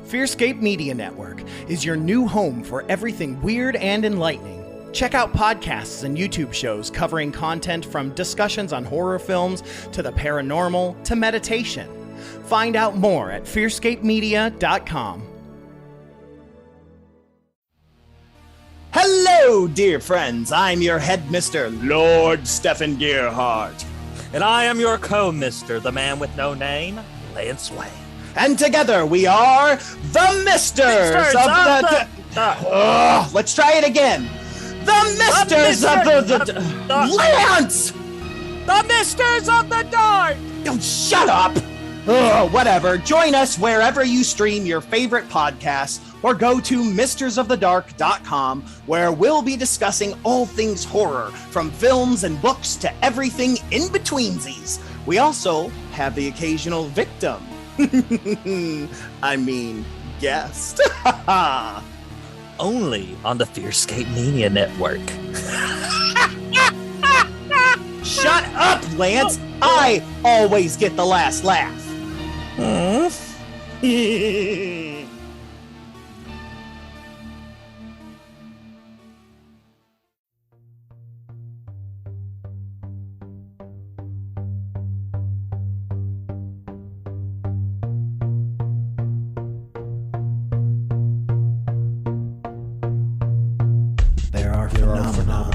Fearscape Media Network is your new home for everything weird and enlightening. Check out podcasts and YouTube shows covering content from discussions on horror films to the paranormal to meditation. Find out more at fearscapemedia.com. Hello, dear friends. I'm your headmister, Lord Stefan Gearhart. And I am your co-mister, the man with no name, Lance Wayne. And together we are the Misters of let's try it again. The Misters of the Lance! The Misters of the Dark! Oh, shut up! Whatever. Join us wherever you stream your favorite podcasts or go to mistersofthedark.com, where we'll be discussing all things horror, from films and books to everything in betweensies. We also have the occasional victim. I mean, guest. Only on the Fearscape Media Network. Shut up, Lance. I always get the last laugh. There are phenomena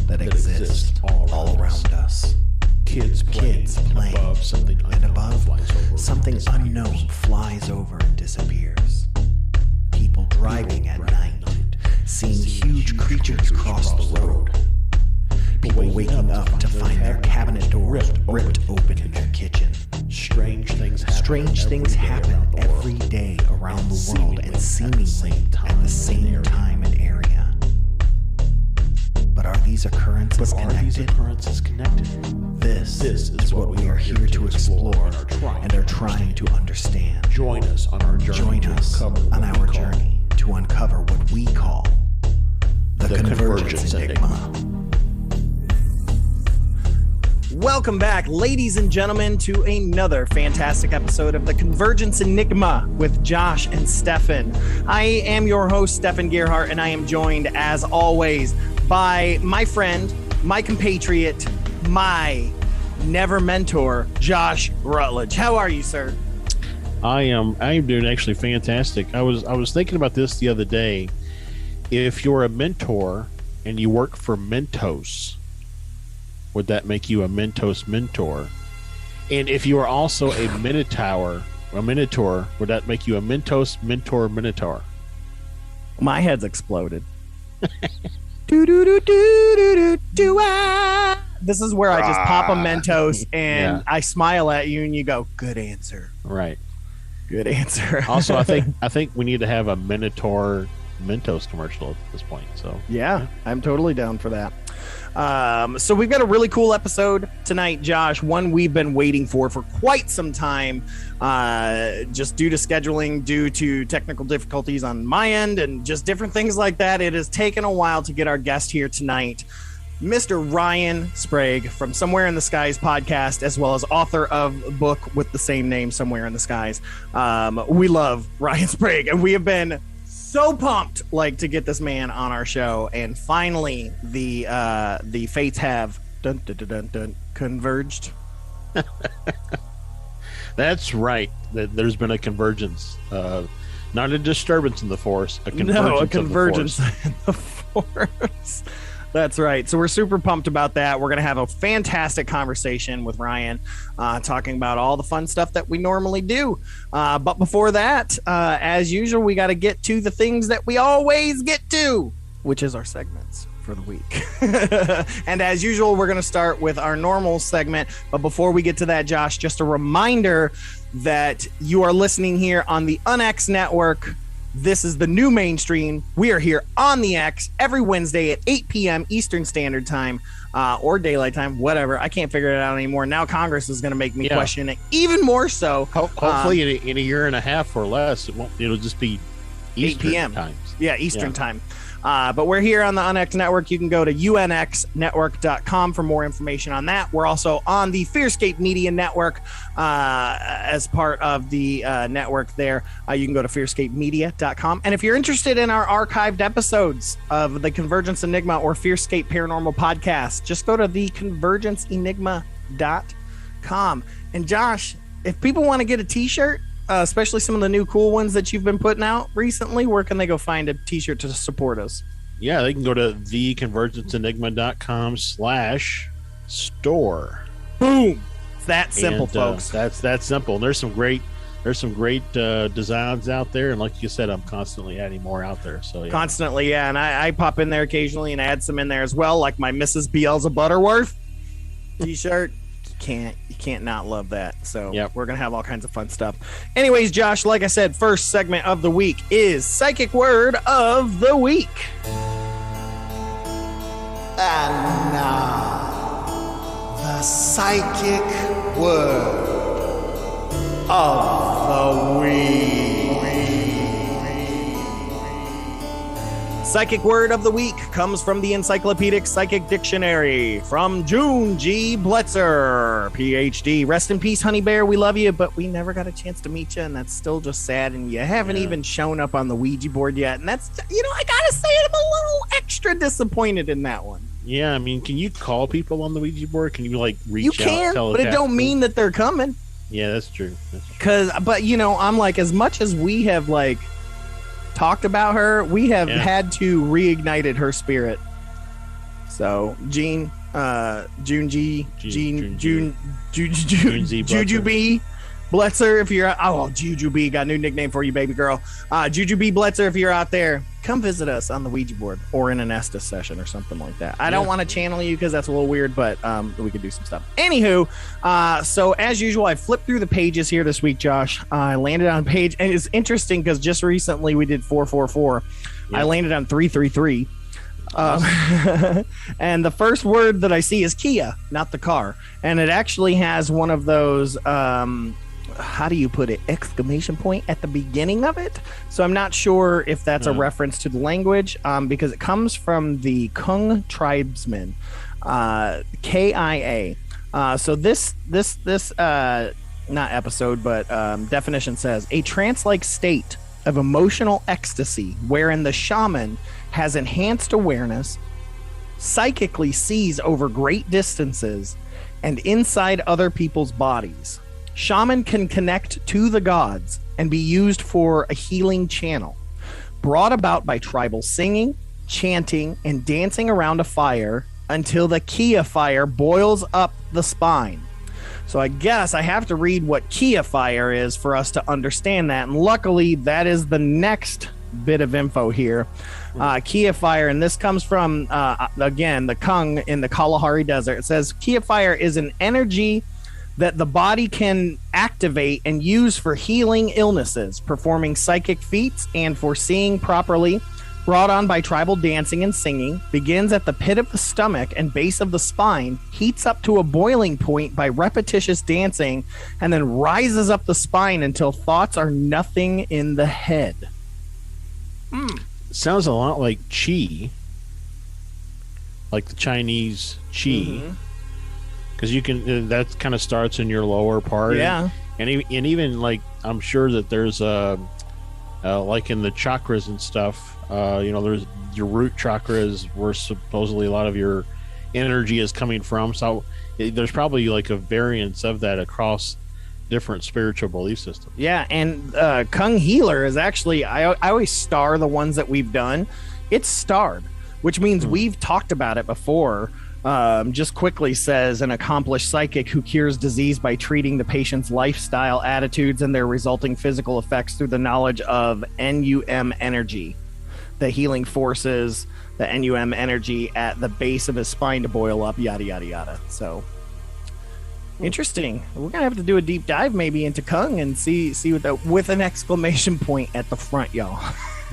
that exist all around us. Kids playing above something unknown flies over and disappears. People driving at night, seeing huge creatures cross the road. People waking up to find their cabinet doors ripped open in their kitchen. Strange things happen every day around the world and seemingly at the same time and area. But are these occurrences connected? This is what we are here to explore and are trying to understand. Join us on our journey to uncover what we call the Convergence Enigma. Welcome back, ladies and gentlemen, to another fantastic episode of the Convergence Enigma with Josh and Stefan. I am your host, Stefan Gearhart, and I am joined, as always, by my friend, my compatriot, my never mentor, Josh Rutledge. How are you, sir? I am doing actually fantastic. I was thinking about this the other day. If you're a mentor and you work for Mentos, would that make you a Mentos mentor? And if you are also a Minotaur, would that make you a Mentos mentor minotaur? My head's exploded. This is where I just pop a Mentos and I smile at you and you go, good answer. Right. Good answer. Also, I think we need to have a Minotaur Mentos commercial at this point. So yeah, I'm totally down for that. So we've got a really cool episode tonight, Josh, one we've been waiting for quite some time, just due to scheduling, due to technical difficulties on my end, and just different things like that. It has taken a while to get our guest here tonight, Mr. Ryan Sprague from Somewhere in the Skies podcast, as well as author of a book with the same name, Somewhere in the Skies. We love Ryan Sprague, and we have been so pumped to get this man on our show, and finally the fates have converged. That's right. There's been a convergence, not a disturbance in the force, a convergence in the force. That's right. So we're super pumped about that. We're going to have a fantastic conversation with Ryan, talking about all the fun stuff that we normally do. But before that, as usual, we got to get to the things that we always get to, which is our segments for the week. And as usual, we're going to start with our normal segment. But before we get to that, Josh, just a reminder that you are listening here on the UnX Network. This is the new mainstream. We are here on the X every Wednesday at 8 p.m. Eastern Standard Time, or daylight time, whatever. I can't figure it out anymore. Now Congress is going to make me question it even more so. Hopefully in a year and a half or less, it'll just be 8 p.m. times. Yeah, Eastern time. But we're here on the UNX Network. You can go to unxnetwork.com for more information on that. We're also on the Fearscape Media Network as part of the network there. You can go to fearscapemedia.com. And if you're interested in our archived episodes of the Convergence Enigma or Fearscape Paranormal Podcast, just go to theconvergenceenigma.com. And Josh, if people want to get a t-shirt, especially some of the new cool ones that you've been putting out recently, where can they go find a t-shirt to support us? Yeah, they can go to theconvergenceenigma.com/store. Boom. It's that simple, folks. That's that simple. And there's some great designs out there, and like you said, I'm constantly adding more out there. So yeah. Constantly, yeah. And I pop in there occasionally and add some in there as well, like my Mrs. Beelzebub Butterworth t-shirt. You can't not love that. So yep. We're gonna have all kinds of fun stuff. Anyways, Josh, like I said, first segment of the week is Psychic Word of the Week. And now, the psychic word of the week. Psychic Word of the Week comes from the Encyclopedic Psychic Dictionary from June G. Blitzer, PhD. Rest in peace, Honey Bear. We love you, but we never got a chance to meet you, and that's still just sad. And you haven't even shown up on the Ouija board yet, and that's, I gotta say, I'm a little extra disappointed in that one. Yeah, I mean, can you call people on the Ouija board? Can you reach out? You can, but it don't mean that they're coming. Yeah, that's true. But I'm like, as much as we have talked about her, we have had to reignited her spirit. So June B Blitzer, if you're Juju B, got a new nickname for you, baby girl. Juju B Blitzer, if you're out there, come visit us on the Ouija board or in an Estes session or something like that. I don't want to channel you because that's a little weird, but we could do some stuff. Anywho, so as usual, I flipped through the pages here this week, Josh. I landed on a page, and it's interesting because just recently we did 444. I landed on 333. And the first word that I see is Kia, not the car. And it actually has one of those, how do you put it, exclamation point at the beginning of it. So I'm not sure if that's a reference to the language, because it comes from the Kung tribesmen, KIA. So this not episode, but definition says a trance-like state of emotional ecstasy wherein the shaman has enhanced awareness, psychically sees over great distances and inside other people's bodies. Shaman can connect to the gods and be used for a healing channel, brought about by tribal singing, chanting, and dancing around a fire until the Kia fire boils up the spine. So I guess I have to read what Kia fire is for us to understand that. And luckily, that is the next bit of info here. Kia fire, and this comes from, again, the Kung in the Kalahari Desert. It says, Kia fire is an energy that the body can activate and use for healing illnesses, performing psychic feats, and for seeing properly, brought on by tribal dancing and singing, begins at the pit of the stomach and base of the spine, heats up to a boiling point by repetitious dancing, and then rises up the spine until thoughts are nothing in the head. Sounds a lot like qi, like the Chinese qi, because you can, that kind of starts in your lower part. Yeah. And even I'm sure that there's like in the chakras and stuff, there's your root chakra is where supposedly a lot of your energy is coming from. So there's probably a variance of that across different spiritual belief systems. Yeah, and Kung Healer is actually, I always star the ones that we've done. It's starred, which means we've talked about it before. Just quickly says, an accomplished psychic who cures disease by treating the patient's lifestyle, attitudes, and their resulting physical effects through the knowledge of NUM energy, the healing forces, the NUM energy at the base of his spine to boil up, yada, yada, yada. So interesting. We're gonna have to do a deep dive maybe into Kung and see what that, with an exclamation point at the front, y'all.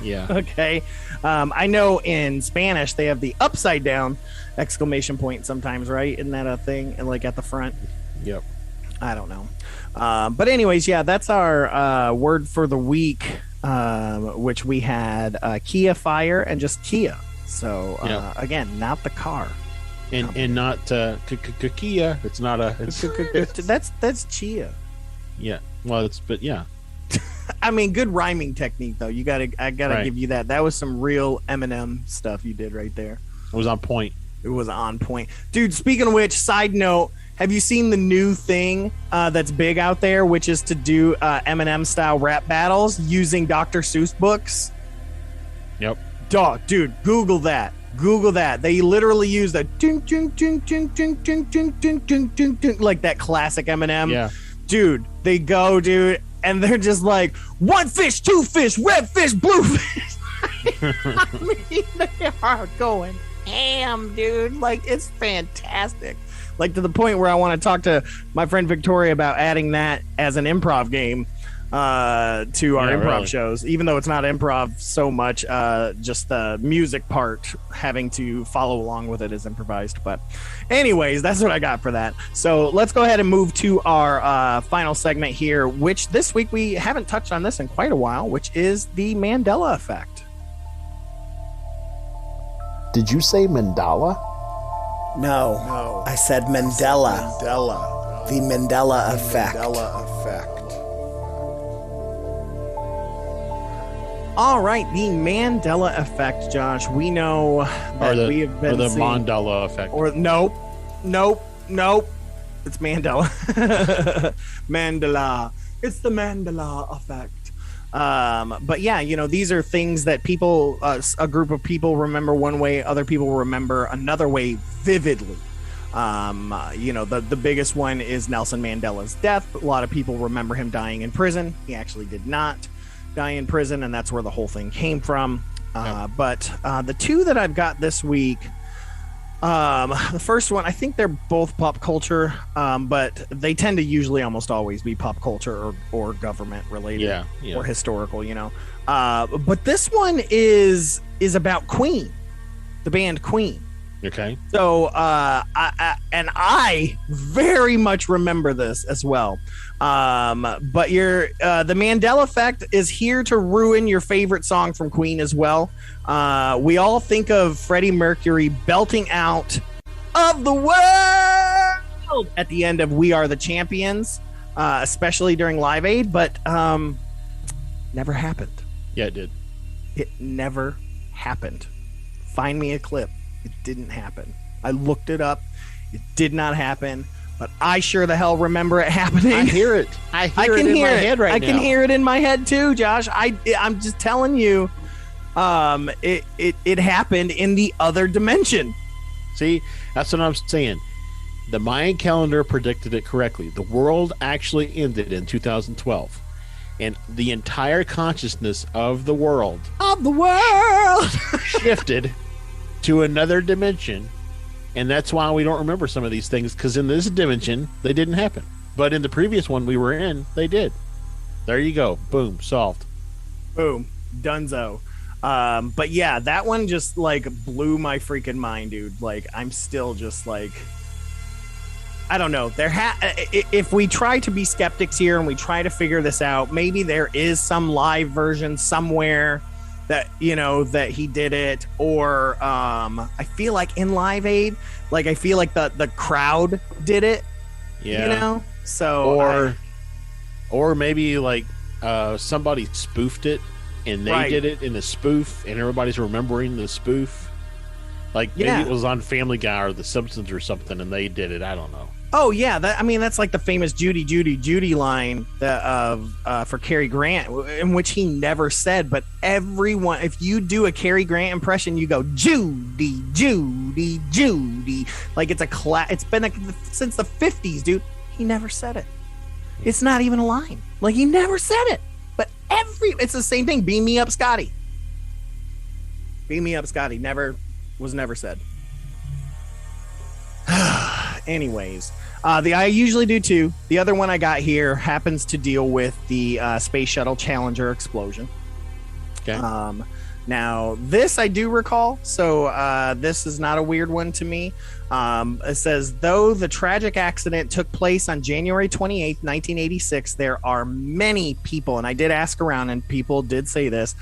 Yeah. Okay. I know in Spanish they have the upside down exclamation point sometimes, right? Isn't that a thing? And at the front? Yep. I don't know. But anyways, yeah, that's our word for the week. which we had Kia Fire and just Kia. So again, not the car. And not Kia. It's not a. That's Chia. Yeah. Well, yeah. I mean, good rhyming technique though. I gotta give you that. That was some real Eminem stuff you did right there. It was on point. It was on point, dude. Speaking of which, side note: have you seen the new thing that's big out there, which is to do Eminem style rap battles using Dr. Seuss books? Yep. Dude, Google that. They literally use the like that classic Eminem. Yeah. Dude, they go, dude, and they're just like, one fish, two fish, red fish, blue fish. I mean, they are going ham, dude. Like, it's fantastic. Like, to the point where I want to talk to my friend Victoria about adding that as an improv game to our improv shows, even though it's not improv so much, just the music part having to follow along with it is improvised. But anyways, that's what I got for that. So let's go ahead and move to our final segment here, which this week we haven't touched on this in quite a while, which is the Mandela effect. Did you say Mandela? No, I said Mandela. The Mandela effect. All right, the Mandela effect, Josh. We know that we have been or the seeing, Mandela effect. Or nope. It's Mandela. Mandela. It's the Mandela effect. But yeah, these are things that people, a group of people remember one way, other people remember another way vividly. The biggest one is Nelson Mandela's death. A lot of people remember him dying in prison. He actually did not die in prison, and that's where the whole thing came from. But the two that I've got this week, the first one, I think they're both pop culture, but they tend to usually almost always be pop culture or government related or historical, but this one is about Queen, the band Queen. Okay. So I very much remember this as well. But the Mandela effect is here to ruin your favorite song from Queen as well. We all think of Freddie Mercury belting out "Of the World" at the end of "We Are the Champions," especially during Live Aid, but never happened. Yeah, it did. It never happened. Find me a clip. It didn't happen. I looked it up. It did not happen. But I sure the hell remember it happening. I hear it. I can in hear my it. head right now. I can hear it in my head too, Josh. I'm just telling you, it happened in the other dimension. See, that's what I'm saying. The Mayan calendar predicted it correctly. The world actually ended in 2012, and the entire consciousness of the world shifted to another dimension. And that's why we don't remember some of these things, because in this dimension, they didn't happen. But in the previous one we were in, they did. There you go. Boom. Solved. Boom. Dunzo. But yeah, that one just like blew my freaking mind, dude. Like, I'm still just like, I don't know. If we try to be skeptics here and we try to figure this out, maybe there is some live version somewhere that that he did it, or I feel like in Live Aid, like I feel like the crowd did it, so or maybe like somebody spoofed it and they did it in a spoof and everybody's remembering the spoof, like maybe it was on Family Guy or The Simpsons or something and they did it. I don't know. Oh yeah, that's like the famous Judy line for Cary Grant, in which he never said, but everyone, if you do a Cary Grant impression, you go Judy, like it's it's been since the 50s, dude. He never said it. It's not even a line. Like, he never said it. But it's the same thing. Beam me up, Scotty. Beam me up, Scotty. Was never said. Anyways, I usually do too. The other one I got here happens to deal with the Space Shuttle Challenger explosion. Okay. Now, this I do recall, so this is not a weird one to me. It says, though the tragic accident took place on January 28th, 1986, there are many people, and I did ask around, and people did say this,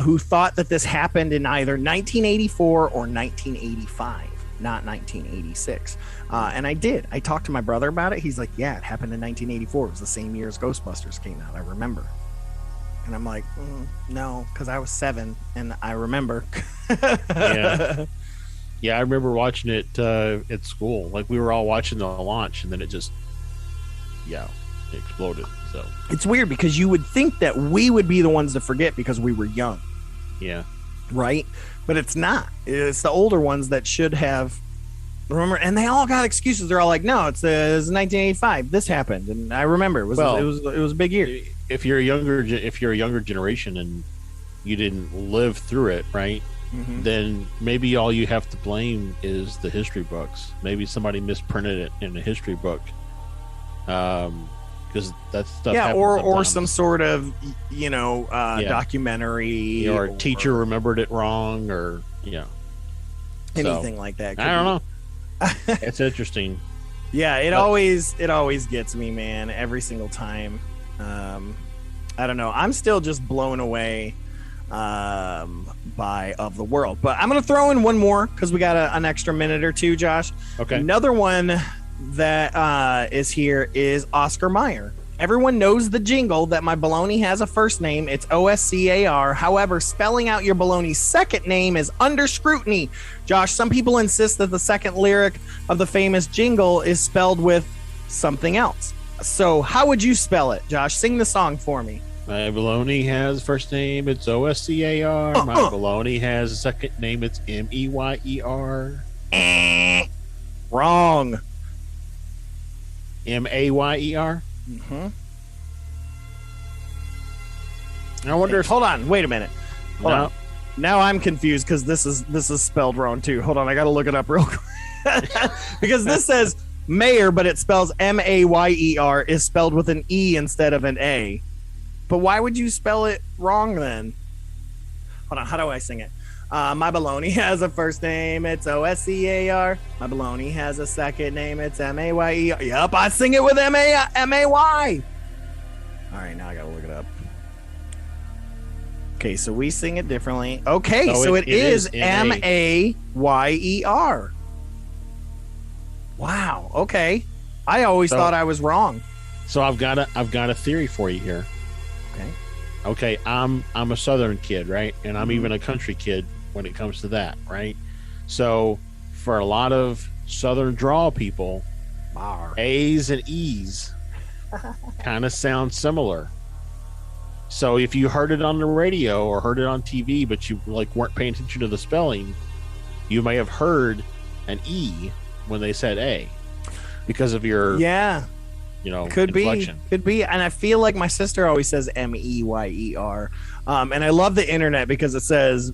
who thought that this happened in either 1984 or 1985, not 1986. And I did. I talked to my brother about it. He's like, yeah, it happened in 1984. It was the same year as Ghostbusters came out. I remember. And I'm like, no, because I was 7 and I remember. Yeah, I remember watching it at school. Like, we were all watching the launch, and then it just, it exploded. So it's weird because you would think that we would be the ones to forget because we were young. Yeah. Right? But it's not. It's the older ones that should have remember. And they all got excuses. They're all like, no, it's 1985. This happened, and I remember it was a big year. If you're a younger generation and you didn't live through it, right? Mm-hmm. Then maybe all you have to blame is the history books. Maybe somebody misprinted it in a history book, because that stuff. Yeah, or some sort of documentary, or a teacher remembered it wrong, or anything like that. I don't know. It's interesting. Yeah, it always gets me, man. Every single time. I don't know. I'm still just blown away by Of the World. But I'm going to throw in one more because we got an extra minute or two, Josh. Okay. Another one that is here is Oscar Meyer. Everyone knows the jingle that my baloney has a first name. It's OSCAR. However, spelling out your baloney's second name is under scrutiny. Josh, some people insist that the second lyric of the famous jingle is spelled with something else. So how would you spell it, Josh? Sing the song for me. My baloney has first name, it's OSCAR. My baloney has a second name, it's MEYER. Wrong. MAYER? Mm-hmm. I wonder if... Hold on, wait a minute. Hold on. Now I'm confused because this is spelled wrong too. Hold on, I gotta look it up real quick. Because this says Meyer, but it spells MAYER, is spelled with an E instead of an A. But why would you spell it wrong then? Hold on, how do I sing it? My baloney has a first name, it's OSCAR. My baloney has a second name, it's MAYER. Yep, I sing it with MAY. All right, now I gotta look it up. Okay, so we sing it differently. Okay, so it is MAYER. Wow. Okay, I always thought I was wrong. So I've got a theory for you here. Okay, I'm a Southern kid, right? And I'm even a country kid when it comes to that, right? So for a lot of Southern drawl people, A's and E's kind of sound similar. So if you heard it on the radio or heard it on TV, but you weren't paying attention to the spelling, you may have heard an E when they said A because of your could inflection. be. And I feel like my sister always says MEYER. And I love the internet because it says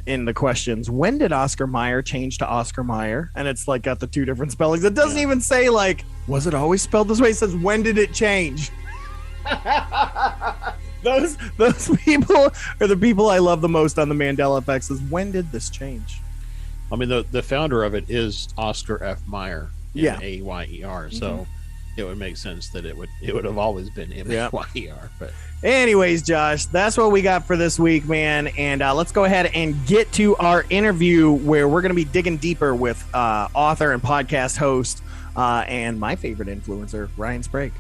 in the questions, when did Oscar Meyer change to Oscar Meyer? And it's like got the two different spellings. It doesn't even say was it always spelled this way? It says, when did it change? Those people are the people I love the most on the Mandela effect. Says, when did this change? I mean, the founder of it is Oscar F. Meyer, MAYER. So it would make sense that it would have always been MAYER. But anyways, Josh, that's what we got for this week, man. And let's go ahead and get to our interview where we're going to be digging deeper with author and podcast host and my favorite influencer, Ryan Sprague.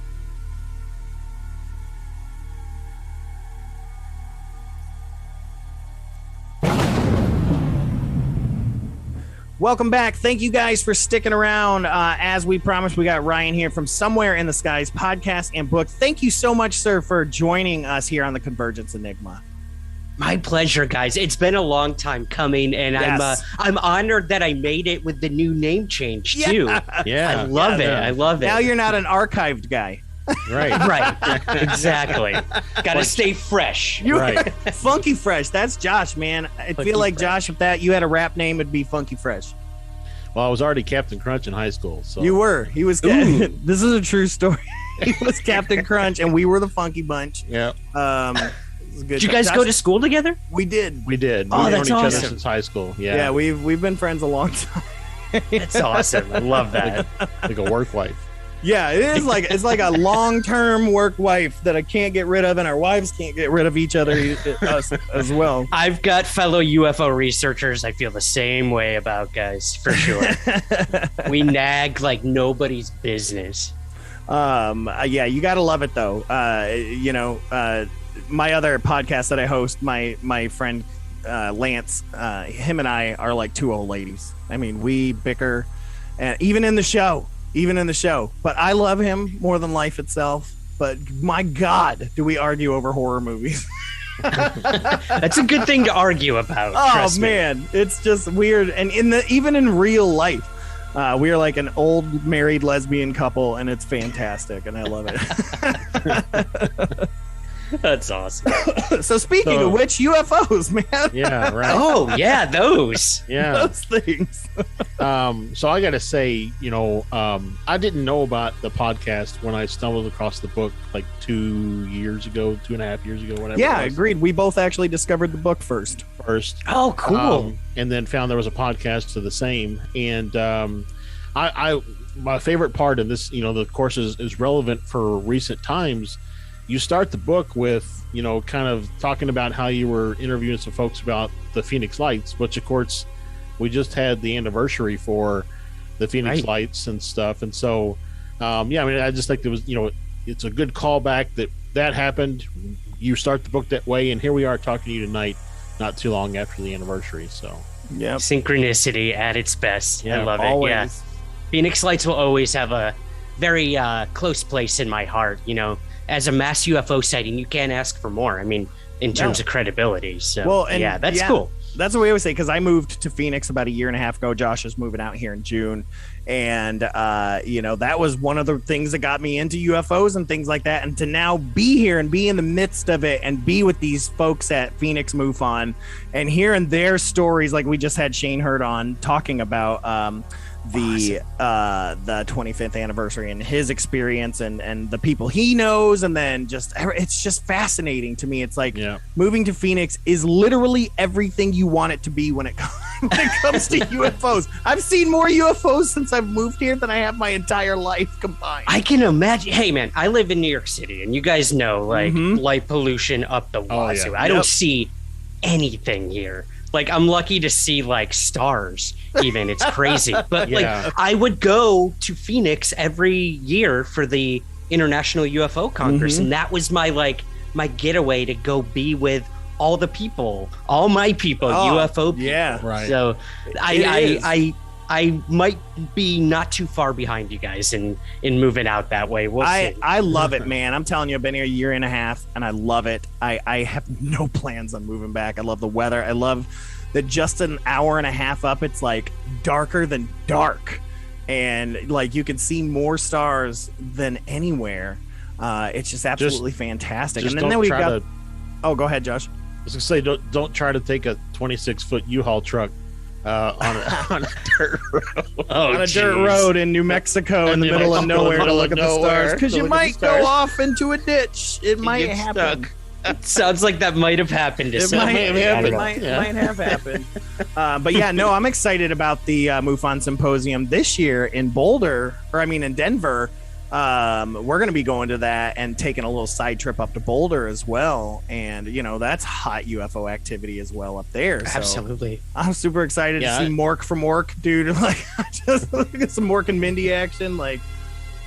Welcome back. Thank you guys for sticking around. As we promised, we got Ryan here from Somewhere in the Skies podcast and book. Thank you so much, sir, for joining us here on the Convergence Enigma. My pleasure, guys. It's been a long time coming, and I'm honored that I made it with the new name change too. Yeah, I love it. I love it. Now you're not an archived guy. Right. Exactly. Got to stay fresh. Right. Funky Fresh. That's Josh, man. I feel like Josh, if you had a rap name, it'd be Funky Fresh. Well, I was already Captain Crunch in high school. So you were. He was. This is a true story. He was Captain Crunch, and we were the Funky Bunch. Yeah. Did you guys go to school together? We did. We did. Oh, We've that's known each awesome. other since high school. Yeah. Yeah, we've been friends a long time. That's awesome. I love that. Like a work wife. Yeah, it is like it's like a long-term work wife that I can't get rid of, and our wives can't get rid of each other us as well. I've got fellow UFO researchers I feel the same way about, guys, for sure. We nag like nobody's business. Yeah, you gotta love it though. My other podcast that I host, my friend Lance, him and I are like two old ladies. I mean, we bicker, and even in the show. But I love him more than life itself. But my God, do we argue over horror movies? That's a good thing to argue about. Oh man, it's just weird. And even in real life, we are like an old married lesbian couple, and it's fantastic, and I love it. That's awesome. So speaking of which, UFOs, man. Yeah, right. Oh yeah, those. Yeah. Those things. So I got to say, I didn't know about the podcast when I stumbled across the book like 2.5 years ago, whatever. Yeah, agreed. We both actually discovered the book first. Oh, cool. And then found there was a podcast of the same. And I my favorite part of this, the course is relevant for recent times. You start the book with, kind of talking about how you were interviewing some folks about the Phoenix Lights, which of course we just had the anniversary for the Phoenix Lights and stuff. And so, I just think there was, it's a good callback that happened. You start the book that way, and here we are talking to you tonight, not too long after the anniversary. So, yeah, synchronicity at its best. Yeah, I love always. it. Yeah, Phoenix Lights will always have a very close place in my heart. As a mass UFO sighting, you can't ask for more. I mean, in terms of credibility. So, that's cool. That's what we always say, because I moved to Phoenix about 1.5 years ago. Josh is moving out here in June. And, that was one of the things that got me into UFOs and things like that. And to now be here and be in the midst of it and be with these folks at Phoenix MUFON and hearing their stories, like we just had Shane Hurd on talking about the 25th anniversary and his experience and the people he knows, and then it's just fascinating to me. It's like moving to Phoenix is literally everything you want it to be when it comes to UFOs. I've seen more UFOs since I've moved here than I have my entire life combined. I can imagine. Hey man, I live in New York City, and you guys know light pollution up the wazoo. I don't see anything here. Like, I'm lucky to see like stars even. It's crazy. But like, I would go to Phoenix every year for the International UFO Congress. And that was my getaway to go be with all the people, all my people, UFO people. Yeah. Right. So I might be not too far behind you guys in moving out that way. We'll see. I love it, man. I'm telling you, I've been here 1.5 years and I love it. I have no plans on moving back. I love the weather. I love that just an 1.5 hours up, it's like darker than dark. And like you can see more stars than anywhere. It's just absolutely fantastic. And then we've got... Oh, go ahead, Josh. I was going to say, don't try to take a 26-foot U-Haul truck on a dirt road. Dirt road in New Mexico in the middle of nowhere to look at the stars, because you might go off into a ditch. It might happen. Sounds like that might have happened. It might have happened. But yeah, no, I'm excited about the MUFON Symposium this year in in Denver. We're going to be going to that and taking a little side trip up to Boulder as well. And, that's hot UFO activity as well up there. So absolutely. I'm super excited to see Mork from Ork, dude. Like, just get some Mork and Mindy action. Like,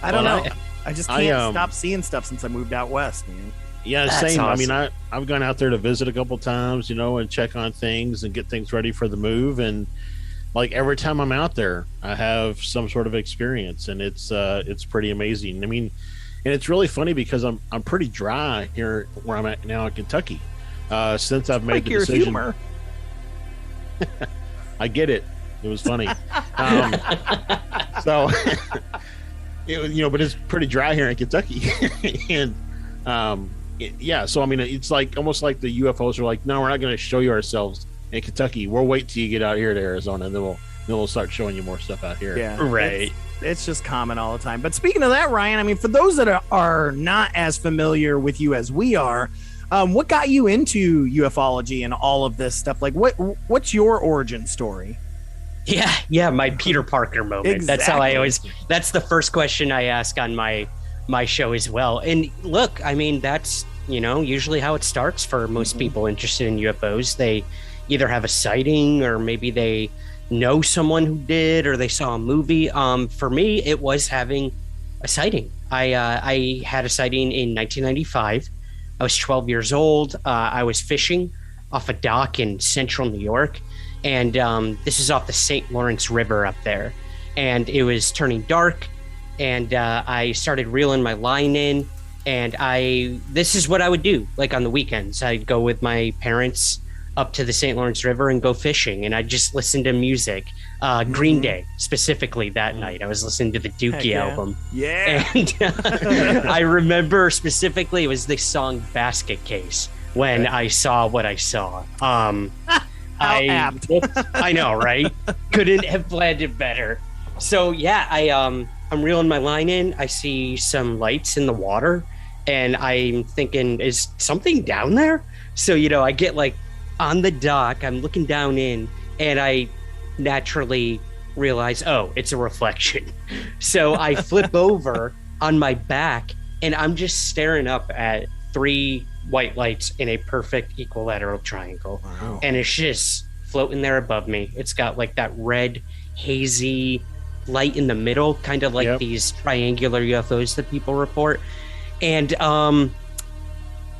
I don't know. I just can't stop seeing stuff since I moved out west, man. Yeah, That's same. awesome. I mean, I've gone out there to visit a couple times, and check on things and get things ready for the move. And like every time I'm out there, I have some sort of experience, and it's pretty amazing. I mean, and it's really funny because I'm pretty dry here where I'm at now in Kentucky. Since I've made the decision. Humor. I get it. It was funny. So, but it's pretty dry here in Kentucky, and so I mean, it's like almost like the UFOs are like, no, we're not going to show you ourselves in Kentucky. We'll wait till you get out here to Arizona, and then we'll start showing you more stuff out here. Yeah, right. It's just common all the time. But speaking of that, Ryan, I mean, for those that are not as familiar with you as we are, What got you into ufology and all of this stuff? Like, what's your origin story? Yeah, my Peter Parker moment. Exactly. That's the first question I ask on my show as well. And look, I mean, that's, usually how it starts for most people interested in UFOs. They either have a sighting, or maybe they know someone who did, or they saw a movie. For me, it was having a sighting. I had a sighting in 1995. I was 12 years old. I was fishing off a dock in central New York. And this is off the St. Lawrence River up there. And it was turning dark. And I started reeling my line in. And this is what I would do. Like on the weekends, I'd go with my parents up to the St. Lawrence River and go fishing. And I'd just listen to music. Green Day, specifically that night. I was listening to the Dookie album. Yeah. And I remember specifically it was the song Basket Case when I saw what I saw. I know, right? Couldn't have planned it better. So yeah, I'm reeling my line in. I see some lights in the water, and I'm thinking, is something down there? So I get like on the dock. I'm looking down in, and I naturally realize, oh, it's a reflection. So I flip over on my back, and I'm just staring up at 3 white lights in a perfect equilateral triangle. Wow. And it's just floating there above me. It's got like that red hazy light in the middle, kind of like these triangular UFOs that people report. And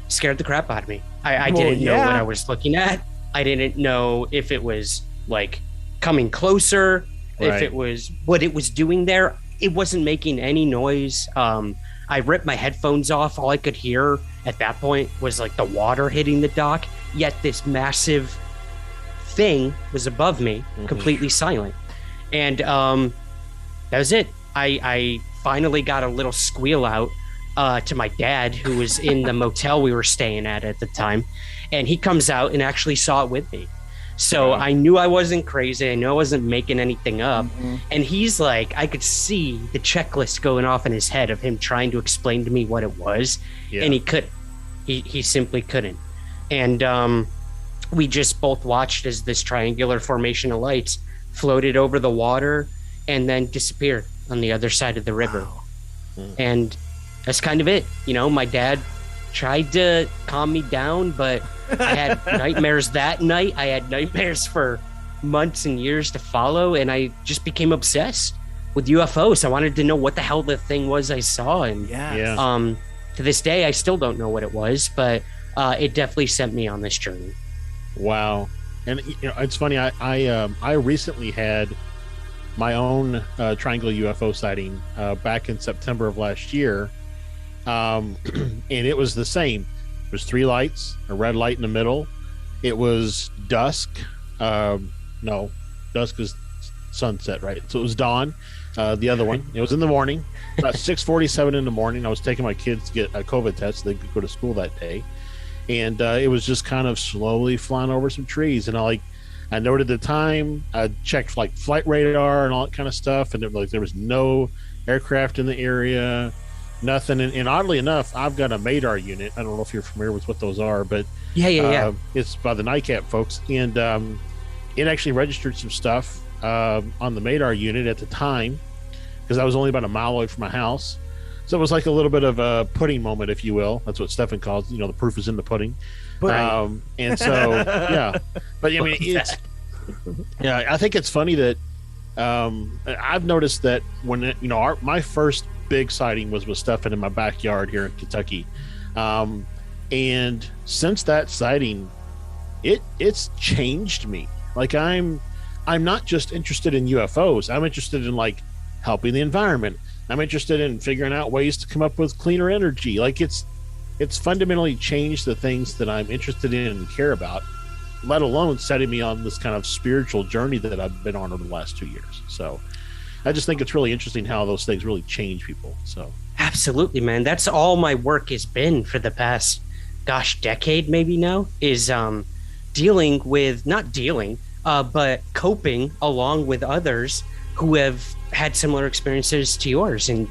scared the crap out of me. I didn't know what I was looking at. I didn't know if it was like coming closer, if it was what it was doing there. It wasn't making any noise. I ripped my headphones off. All I could hear at that point was like the water hitting the dock, yet this massive thing was above me, completely silent. And that was it. I finally got a little squeal out to my dad, who was in the motel we were staying at the time, and he comes out and actually saw it with me. So I knew I wasn't crazy. I knew I wasn't making anything up. And he's like, I could see the checklist going off in his head of him trying to explain to me what it was. And he couldn't. He simply couldn't. And we just both watched as this triangular formation of lights floated over the water and then disappeared on the other side of the river. And that's kind of it. My dad tried to calm me down, but I had nightmares that night. I had nightmares for months and years to follow, and I just became obsessed with UFOs. I wanted to know what the hell the thing was I saw, and to this day, I still don't know what it was, but it definitely sent me on this journey. Wow. And it's funny. I recently had my own triangular UFO sighting back in September of last year. And it was the same. It was 3 lights, a red light in the middle. It was dusk. No, dusk is sunset, right? So it was dawn. The other one, it was in the morning, about 6:47 in the morning. I was taking my kids to get a COVID test so they could go to school that day. And it was just kind of slowly flying over some trees. And I noted the time. I checked like flight radar and all that kind of stuff. And there was no aircraft in the area. Nothing. And oddly enough, I've got a Madar unit. I don't know if you're familiar with what those are, but it's by the NICAP folks. And it actually registered some stuff on the Madar unit at the time, because I was only about a mile away from my house. So it was like a little bit of a pudding moment, if you will. That's what Stefan calls, the proof is in the pudding. And so, yeah. But I mean, I think it's funny that I've noticed that when, my first big sighting was with Stefan in my backyard here in Kentucky. And since that sighting, it's changed me. Like I'm not just interested in UFOs. I'm interested in like helping the environment. I'm interested in figuring out ways to come up with cleaner energy. Like it's fundamentally changed the things that I'm interested in and care about, let alone setting me on this kind of spiritual journey that I've been on over the last 2 years. So I just think it's really interesting how those things really change people. So absolutely, man. That's all my work has been for the past, decade maybe now, is dealing with, but coping along with others who have had similar experiences to yours and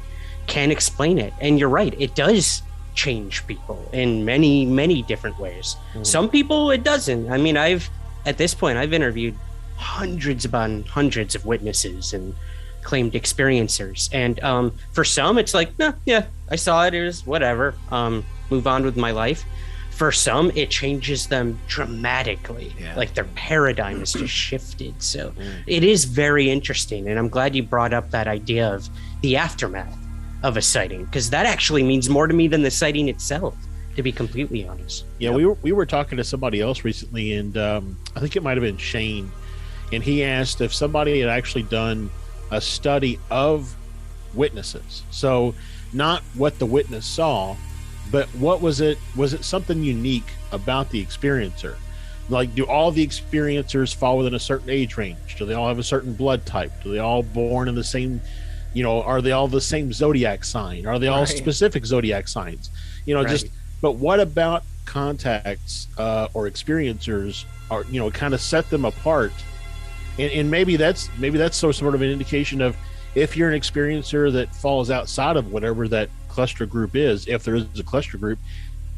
can explain it. And you're right, it does change people in many, many different ways. Some people it doesn't. I mean, at this point I've interviewed hundreds upon hundreds of witnesses and claimed experiencers, and for some it's like, nah, yeah, I saw it, it was whatever, move on with my life. For some it changes them dramatically, like their paradigm is just shifted. So it is very interesting, and I'm glad you brought up that idea of the aftermath of a sighting, because that actually means more to me than the sighting itself, to be completely honest. We were talking to somebody else recently, and I think it might have been Shane, and he asked if somebody had actually done a study of witnesses. So not what the witness saw, but what was it something unique about the experiencer? Like, do all the experiencers fall within a certain age range? Do they all have a certain blood type? Do they all born in the same, are they all the same zodiac sign? Are they all specific zodiac signs? But what about contacts or experiencers are, kind of set them apart? And maybe that's sort of an indication of, if you're an experiencer that falls outside of whatever that cluster group is, if there is a cluster group,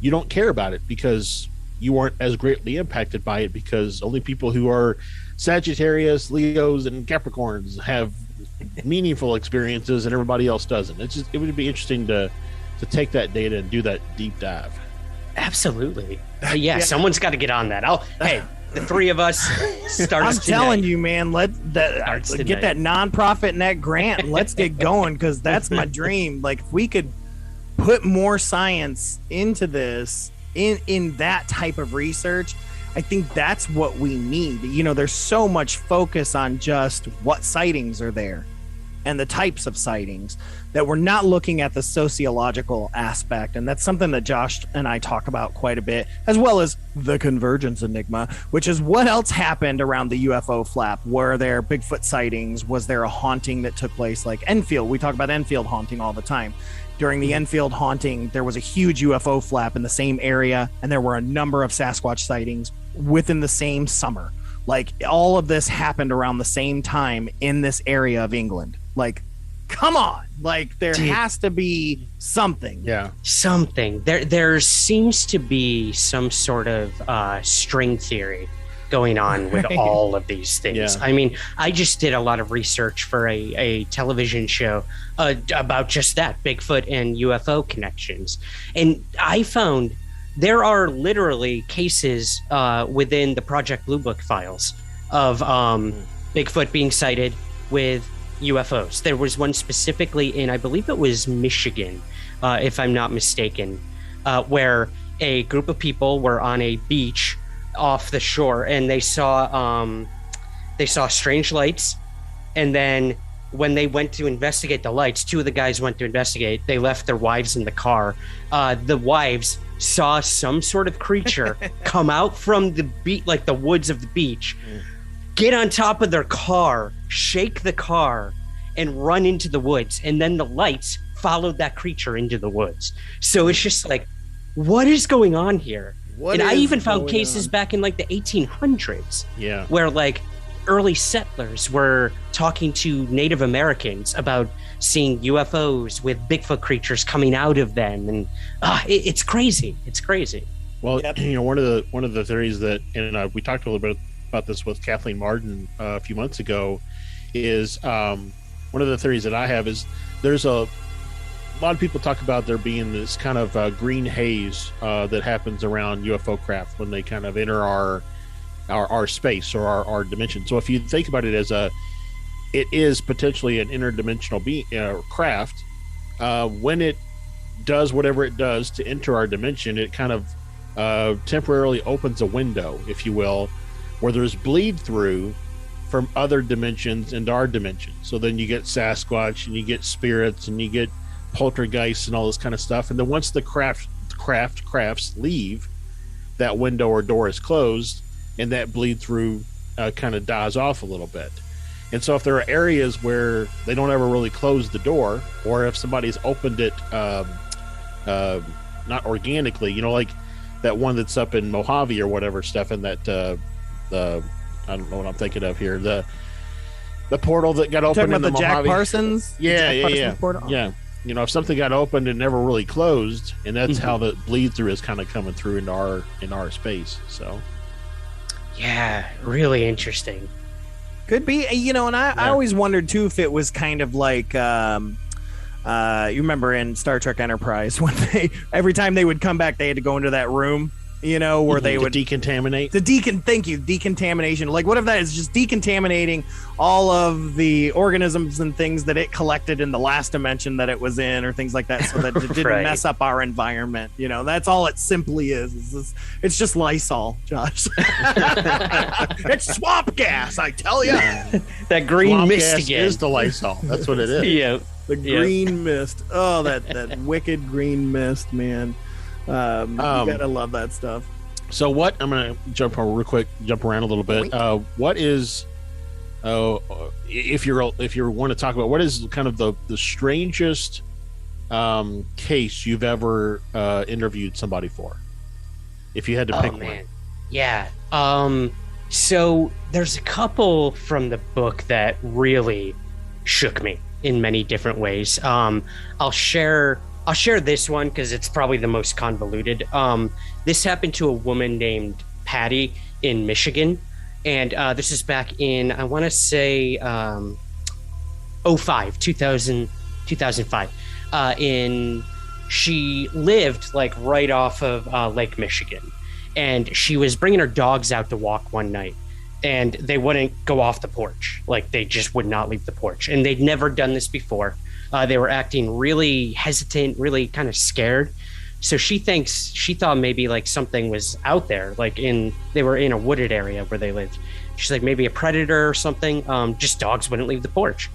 you don't care about it because you weren't as greatly impacted by it, because only people who are Sagittarius, Leos, and Capricorns have meaningful experiences and everybody else doesn't. It would be interesting to take that data and do that deep dive. Absolutely. Someone's got to get on that. Hey, the three of us start. I'm telling you, man. Get that nonprofit net grant. And let's get going, because that's my dream. Like, if we could put more science into this, in that type of research, I think that's what we need. There's so much focus on just what sightings are there and the types of sightings, that we're not looking at the sociological aspect. And that's something that Josh and I talk about quite a bit, as well as the Convergence Enigma, which is what else happened around the UFO flap. Were there Bigfoot sightings? Was there a haunting that took place, like Enfield? We talk about Enfield haunting all the time. During the Enfield haunting, there was a huge UFO flap in the same area, and there were a number of Sasquatch sightings within the same summer. Like, all of this happened around the same time in this area of England. Like, come on. Like, there has to be something. Yeah. Something. There seems to be some sort of string theory going on with all of these things. Yeah. I mean, I just did a lot of research for a television show about just that, Bigfoot and UFO Connections. And I found there are literally cases within the Project Blue Book files of Bigfoot being sighted with UFOs. There was one specifically in, I believe it was Michigan, if I'm not mistaken, where a group of people were on a beach off the shore, and they saw strange lights. And then when they went to investigate the lights, two of the guys went to investigate. They left their wives in the car. The wives saw some sort of creature come out from the beach, like the woods of the beach, get on top of their car, shake the car, and run into the woods. And then the lights followed that creature into the woods. So it's just like, what is going on here? I even found cases back in like the 1800s, where like early settlers were talking to Native Americans about seeing UFOs with Bigfoot creatures coming out of them, and it's crazy. It's crazy. Well, one of the theories that, and we talked a little bit about this with Kathleen Martin a few months ago, is one of the theories that I have is there's a lot of people talk about there being this kind of green haze that happens around UFO craft when they kind of enter our space or our dimension. So if you think about it as it is potentially an interdimensional craft, when it does whatever it does to enter our dimension, it kind of temporarily opens a window, if you will, where there's bleed through from other dimensions into our dimension. So then you get Sasquatch, and you get spirits, and you get poltergeists and all this kind of stuff. And then once the crafts leave, that window or door is closed, and that bleed through kind of dies off a little bit. And so if there are areas where they don't ever really close the door, or if somebody's opened it not organically, like that one that's up in Mojave or whatever, Stefan, that I don't know what I'm thinking of here, the portal that got opened in the Mojave. Jack Parsons? Yeah. Portal? Yeah. if something got opened and never really closed, and that's how the bleed through is kind of coming through in our space. So, yeah, really interesting. Could be, and I always wondered too if it was kind of like, you remember in Star Trek Enterprise when every time they would come back, they had to go into that room, where they would decontaminate. Thank you, decontamination. Like, what if that is just decontaminating all of the organisms and things that it collected in the last dimension that it was in, or things like that, so that it didn't Right. mess up our environment. That's all it simply is. It's just Lysol, Josh. It's swamp gas, I tell you. That green Swamp mist gas again. is the Lysol. That's what it is. Yeah. The green mist. Oh, that wicked green mist, man. You gotta love that stuff. So what? I'm gonna jump around a little bit. What is? If you want to talk about what is kind of the strangest case you've ever interviewed somebody for, if you had to pick one. Yeah. So there's a couple from the book that really shook me in many different ways. I'll share this one because it's probably the most convoluted. This happened to a woman named Patty in Michigan. And this is back in, I want to say, 2005. She lived like right off of Lake Michigan. And she was bringing her dogs out to walk one night. And they wouldn't go off the porch. Like, they just would not leave the porch. And they'd never done this before. They were acting really hesitant, really kind of scared. So she thought maybe like something was out there, like they were in a wooded area where they lived. She's like, maybe a predator or something. Just dogs wouldn't leave the porch.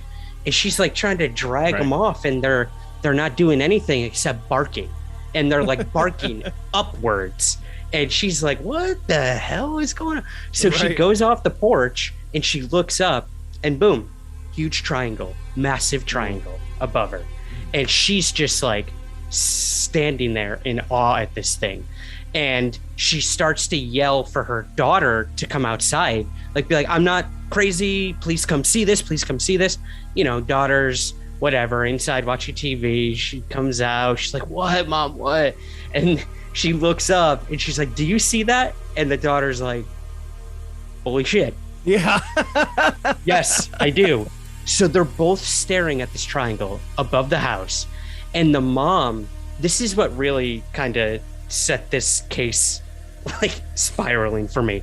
And she's like trying to drag them off, and they're not doing anything except barking. And they're like barking upwards. And she's like, what the hell is going on? So she goes off the porch and she looks up, and boom, huge triangle, massive triangle above her. And she's just like standing there in awe at this thing. And she starts to yell for her daughter to come outside, be like, I'm not crazy, please come see this, daughter's whatever, inside watching TV. She comes out, she's like, what, Mom, what? And she looks up and she's like, do you see that? And the daughter's like, holy shit, yeah. yes, I do. So they're both staring at this triangle above the house. And the mom, this is what really kind of set this case like spiraling for me.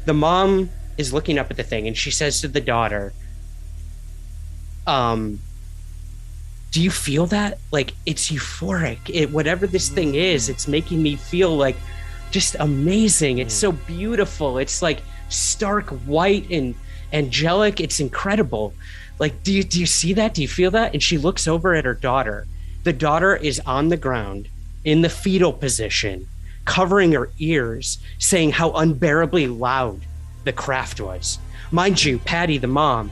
The mom is looking up at the thing and she says to the daughter, do you feel that? Like, it's euphoric. Whatever this thing is, it's making me feel like just amazing. It's so beautiful. It's like stark white and angelic. It's incredible. Like, do you see that? Do you feel that? And she looks over at her daughter. The daughter is on the ground in the fetal position, covering her ears, saying how unbearably loud the craft was. Mind you, Patty, the mom,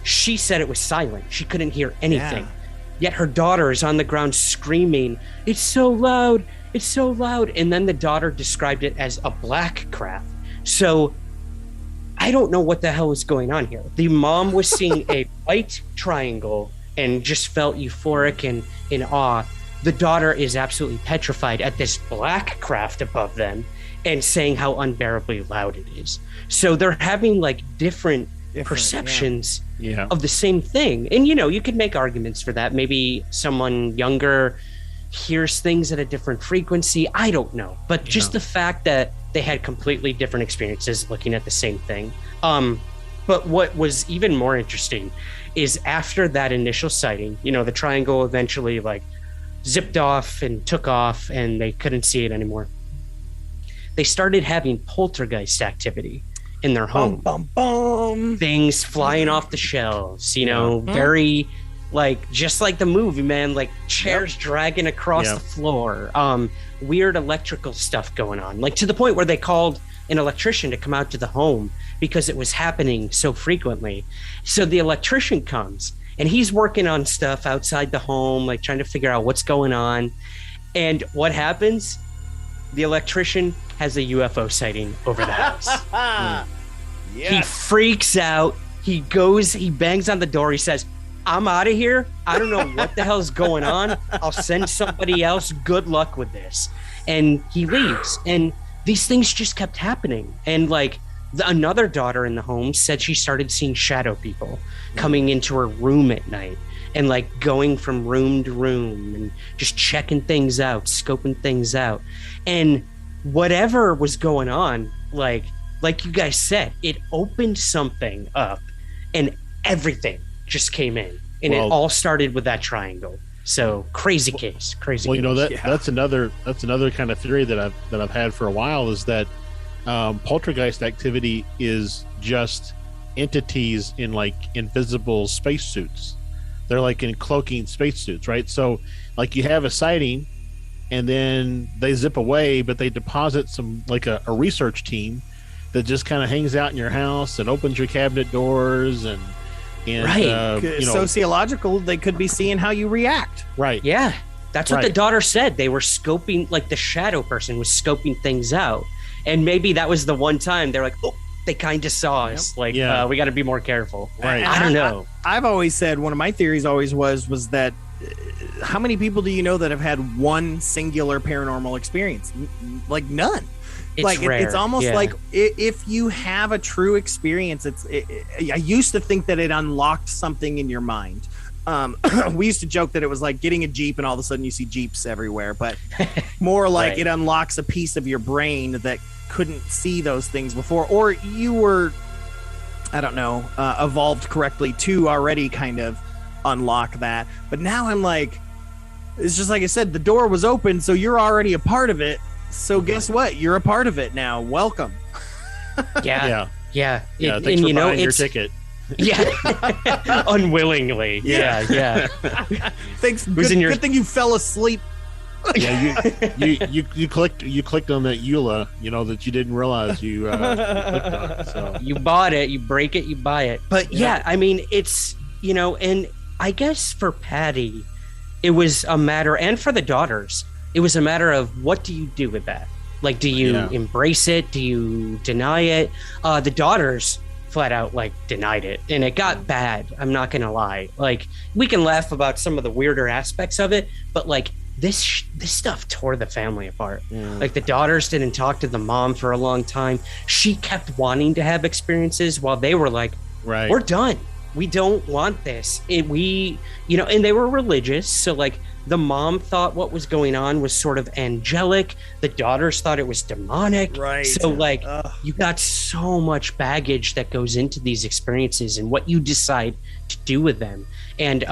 she said it was silent. She couldn't hear anything. Yeah. Yet her daughter is on the ground screaming, it's so loud, it's so loud. And then the daughter described it as a black craft. So I don't know what the hell is going on here. The mom was seeing a white triangle and just felt euphoric and in awe. The daughter is absolutely petrified at this black craft above them and saying how unbearably loud it is. So they're having like different perceptions of the same thing. And, you could make arguments for that. Maybe someone younger hears things at a different frequency. I don't know. But just the fact that they had completely different experiences looking at the same thing. But what was even more interesting is after that initial sighting, the triangle eventually like zipped off and took off and they couldn't see it anymore. They started having poltergeist activity in their home. Things flying off the shelves, very like just like the movie, man, like chairs dragging across the floor, weird electrical stuff going on, like to the point where they called an electrician to come out to the home because it was happening so frequently. So the electrician comes and he's working on stuff outside the home, like trying to figure out what's going on. And what happens? The electrician has a UFO sighting over the house. He freaks out. He bangs on the door. He says, I'm out of here. I don't know what the hell's going on. I'll send somebody else. Good luck with this. And he leaves. And these things just kept happening. And like another daughter in the home said she started seeing shadow people coming into her room at night and like going from room to room and just checking things out, scoping things out. And whatever was going on, like you guys said, it opened something up and everything just came in. And it all started with that triangle. So crazy case. Well, you know, that's another kind of theory that I've had for a while, is that poltergeist activity is just entities in like invisible spacesuits. They're like in cloaking spacesuits, right? So like you have a sighting and then they zip away, but they deposit some like a research team that just kind of hangs out in your house and opens your cabinet doors and right. Sociological, they could be seeing how you react. Right. Yeah. That's what the daughter said. They were scoping, like the shadow person was scoping things out. And maybe that was the one time they're like, oh, they kind of saw us. Like, we got to be more careful. Right. I don't know. I've always said, one of my theories always was that how many people do you know that have had one singular paranormal experience? Like none. It's rare. It's almost like if you have a true experience, I used to think that it unlocked something in your mind. We used to joke that it was like getting a Jeep and all of a sudden you see Jeeps everywhere, but more like it unlocks a piece of your brain that couldn't see those things before, or you were, I don't know, evolved correctly to already kind of unlock that. But now I'm like, it's just like I said, the door was open, so you're already a part of it. So guess what? You're a part of it now. Welcome. Yeah. Thanks for buying your ticket. Yeah. Unwillingly. Yeah. Thanks. Good thing you fell asleep. Yeah, you clicked on that EULA, that you didn't realize you clicked on. So you bought it, you break it, you buy it. But I mean, it's and I guess for Patty, it was a matter, and for the daughters, it was a matter of what do you do with that? Like, do you embrace it? Do you deny it? The daughters flat out denied it, and it got bad. I'm not gonna lie. Like, we can laugh about some of the weirder aspects of it, but this stuff tore the family apart. Like, the daughters didn't talk to the mom for a long time. She kept wanting to have experiences while they were like, we're done. We don't want this. And they were religious. So the mom thought what was going on was sort of angelic. The daughters thought it was demonic. Right. So you got so much baggage that goes into these experiences and what you decide to do with them. And,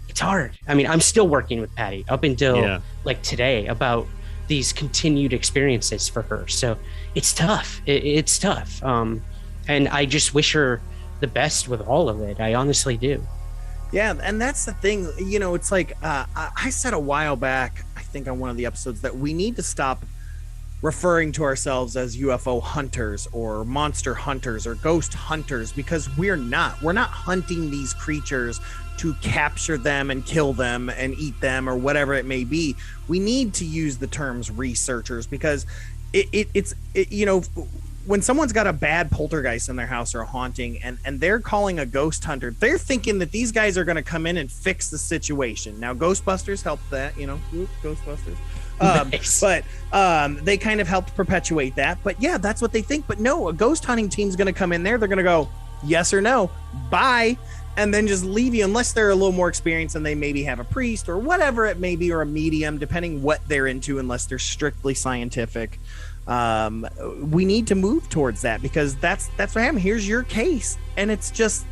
it's hard. I mean, I'm still working with Patty up until today about these continued experiences for her. So it's tough. It's tough. And I just wish her the best with all of it. I honestly do. Yeah. And that's the thing, it's like, I said a while back, I think on one of the episodes, that we need to stop referring to ourselves as UFO hunters or monster hunters or ghost hunters, because we're not hunting these creatures to capture them and kill them and eat them or whatever it may be. We need to use the terms researchers, because it's when someone's got a bad poltergeist in their house or a haunting and they're calling a ghost hunter, they're thinking that these guys are going to come in and fix the situation. Now, Ghostbusters helped that, Ghostbusters. Nice. But they kind of helped perpetuate that. But yeah, that's what they think. But no, a ghost hunting team's going to come in there. They're going to go, yes or no, bye, and then just leave you, unless they're a little more experienced and they maybe have a priest or whatever it may be, or a medium, depending what they're into, unless they're strictly scientific. We need to move towards that, because that's what happened. Here's your case, and it's just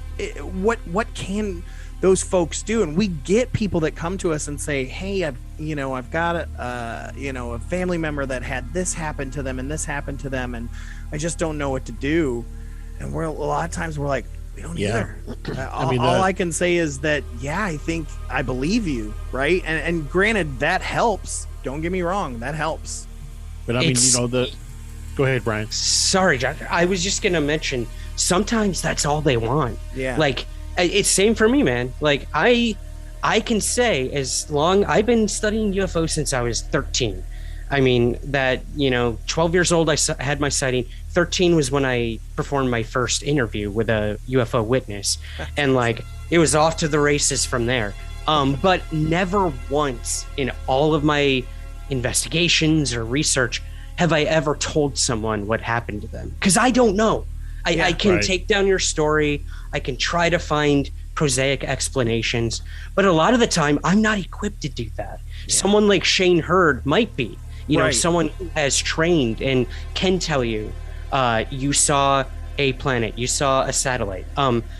what can those folks do? And we get people that come to us and say, hey, I've got a family member that had this happen to them and this happened to them, and I just don't know what to do. And a lot of times we're like, we don't either. All I can say is that, I believe you, right? And granted, that helps. Don't get me wrong, that helps. But I mean, go ahead, Brian. Sorry, Josh. I was just going to mention, sometimes that's all they want. Yeah. It's same for me, man. I can say, as long I've been studying UFO since I was 13. I mean, 12 years old, I had my sighting. 13 was when I performed my first interview with a UFO witness. And it was off to the races from there. But never once in all of my investigations or research have I ever told someone what happened to them, because I don't know. I can take down your story. I can try to find prosaic explanations, but a lot of the time I'm not equipped to do that. Someone like Shane Hurd might be, someone who has trained and can tell you, you saw a planet, you saw a satellite.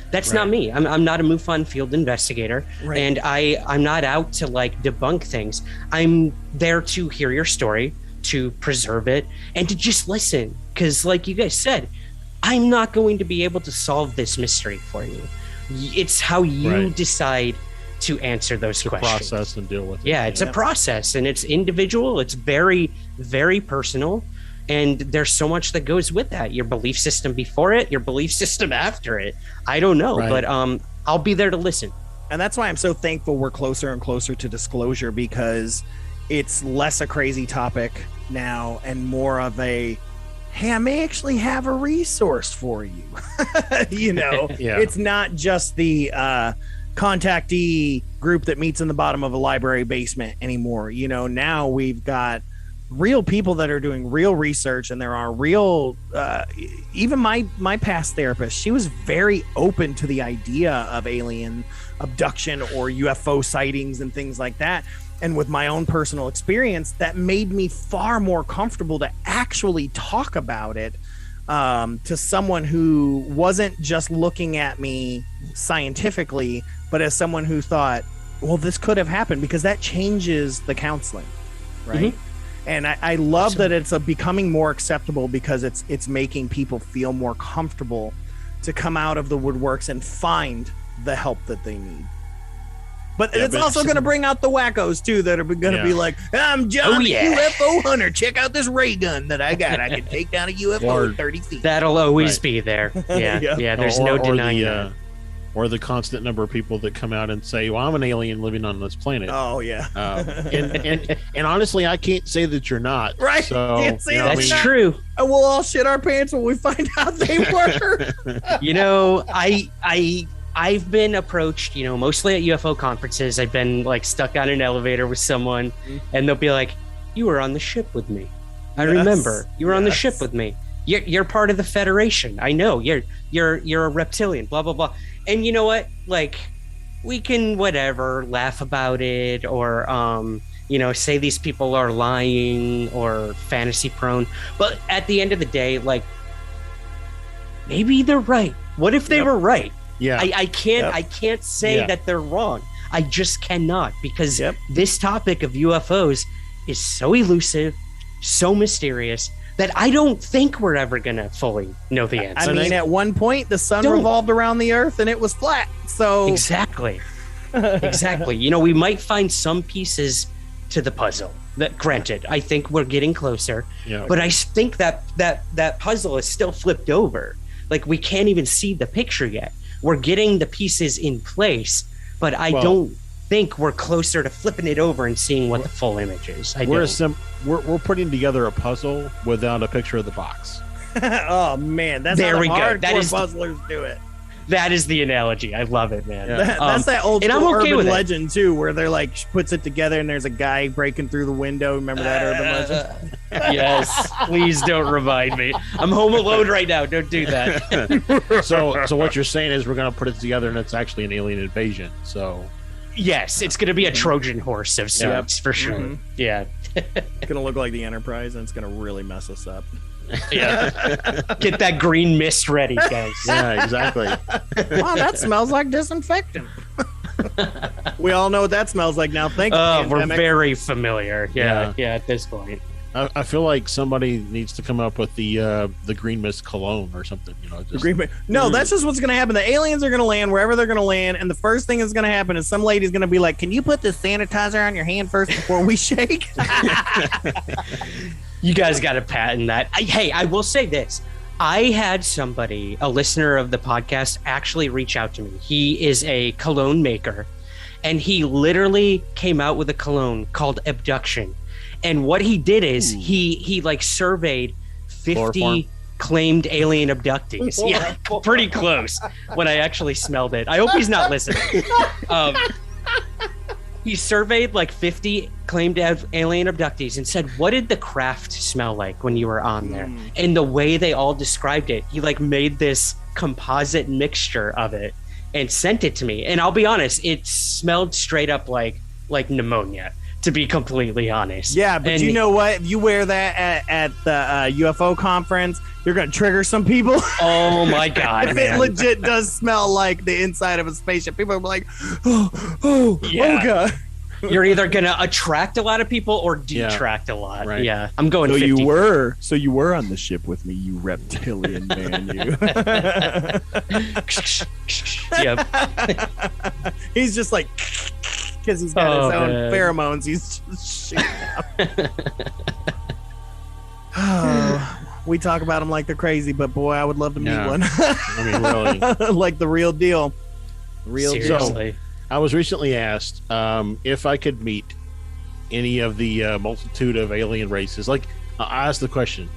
That's not me. I'm not a MUFON field investigator, and I'm not out to like debunk things. I'm there to hear your story, to preserve it, and to just listen, because like you guys said, I'm not going to be able to solve this mystery for you. It's how you decide to answer those questions. Process and deal with it. Yeah, it's a process, and it's individual. It's very, very personal, and there's so much that goes with that. Your belief system before it, your belief system after it. I don't know, but I'll be there to listen. And that's why I'm so thankful we're closer and closer to disclosure, because it's less a crazy topic now and more of a, hey, I may actually have a resource for you. It's not just the contactee group that meets in the bottom of a library basement anymore. Now we've got real people that are doing real research, and there are real, even my past therapist, she was very open to the idea of alien abduction or UFO sightings and things like that. And with my own personal experience, that made me far more comfortable to actually talk about it to someone who wasn't just looking at me scientifically, but as someone who thought, well, this could have happened, because that changes the counseling, right? And I love that it's becoming more acceptable, because it's making people feel more comfortable to come out of the woodworks and find the help that they need. But it's also going to bring out the wackos, too, that are going to be like, I'm John, the UFO hunter. Check out this ray gun that I got. I can take down a UFO at 30 feet. That'll always be there. Yeah, there's no denying that. Or the constant number of people that come out and say, well, I'm an alien living on this planet. Oh, yeah. And honestly, I can't say that you're not. Right. So, can't say that's true. And we'll all shit our pants when we find out they were. I've been approached, mostly at UFO conferences. I've been like stuck on an elevator with someone, and they'll be like, you were on the ship with me. I remember you were on the ship with me. You're part of the Federation. I know you're a reptilian, blah, blah, blah. And you know what? Like, we can laugh about it, or, say these people are lying or fantasy prone. But at the end of the day, like, maybe they're right. What if they were right? Yeah, I can't say that they're wrong. I just cannot, because this topic of UFOs is so elusive, so mysterious, that I don't think we're ever gonna fully know the answer. I mean, at one point the sun revolved around the earth and it was flat. So exactly. We might find some pieces to the puzzle. That, granted, I think we're getting closer. Yeah, but I think that puzzle is still flipped over. Like, we can't even see the picture yet. We're getting the pieces in place, but I don't think we're closer to flipping it over and seeing what the full image is. We're putting together a puzzle without a picture of the box. Oh man, that's how the hardcore puzzlers do it. That is the analogy. I love it, man. Yeah. That's that old school urban legend too, where they're like puts it together and there's a guy breaking through the window. Remember that urban legend? Yes. Please don't remind me. I'm home alone right now. Don't do that. So what you're saying is we're gonna put it together and it's actually an alien invasion. So yes, it's gonna be a Trojan horse of sorts for sure. Mm-hmm. Yeah. It's gonna look like the Enterprise and it's gonna really mess us up. Yeah. Get that green mist ready, guys. Yeah, exactly. Wow, that smells like disinfectant. We all know what that smells like now. Thank you. We're very familiar. Yeah, at this point. I feel like somebody needs to come up with the green mist cologne or something. No, that's just what's going to happen. The aliens are going to land wherever they're going to land, and the first thing that's going to happen is some lady's going to be like, "Can you put the sanitizer on your hand first before we shake?" You guys got to patent that. I will say this. I had somebody, a listener of the podcast, actually reach out to me. He is a cologne maker, and he literally came out with a cologne called Abduction. And what he did is he like surveyed 50 claimed alien abductees. Yeah, pretty close when I actually smelled it. I hope he's not listening. He surveyed like 50 claimed alien abductees and said, what did the craft smell like when you were on there? And the way they all described it, he like made this composite mixture of it and sent it to me. And I'll be honest, it smelled straight up like pneumonia, to be completely honest. Yeah, but you know what? If you wear that at the UFO conference, you're going to trigger some people. Oh my God, if man. it legit does smell like the inside of a spaceship, people are like, oh God. You're either going to attract a lot of people or detract a lot. Right. Yeah, I'm going 50. So you were on the ship with me, you reptilian man, you. Yep. He's just like, because he's got his own pheromones. He's just shooting out. We talk about them like they're crazy, but boy, I would love to meet one. I mean, really. Like the real deal. Seriously. So, I was recently asked if I could meet any of the multitude of alien races. Like, I asked the question: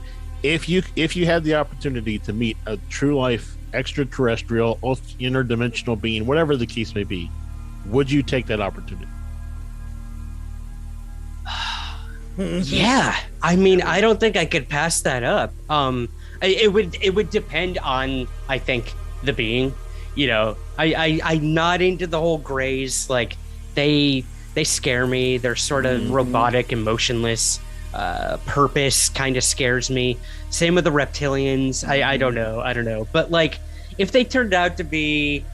if you had the opportunity to meet a true life extraterrestrial, interdimensional being, whatever the case may be, would you take that opportunity? Yeah, I mean, I don't think I could pass that up. It would depend on, I think, the being. You know, I'm not into the whole grays. Like, they scare me. They're sort of robotic and motionless. Purpose kind of scares me. Same with the reptilians. I don't know. But like, if they turned out to be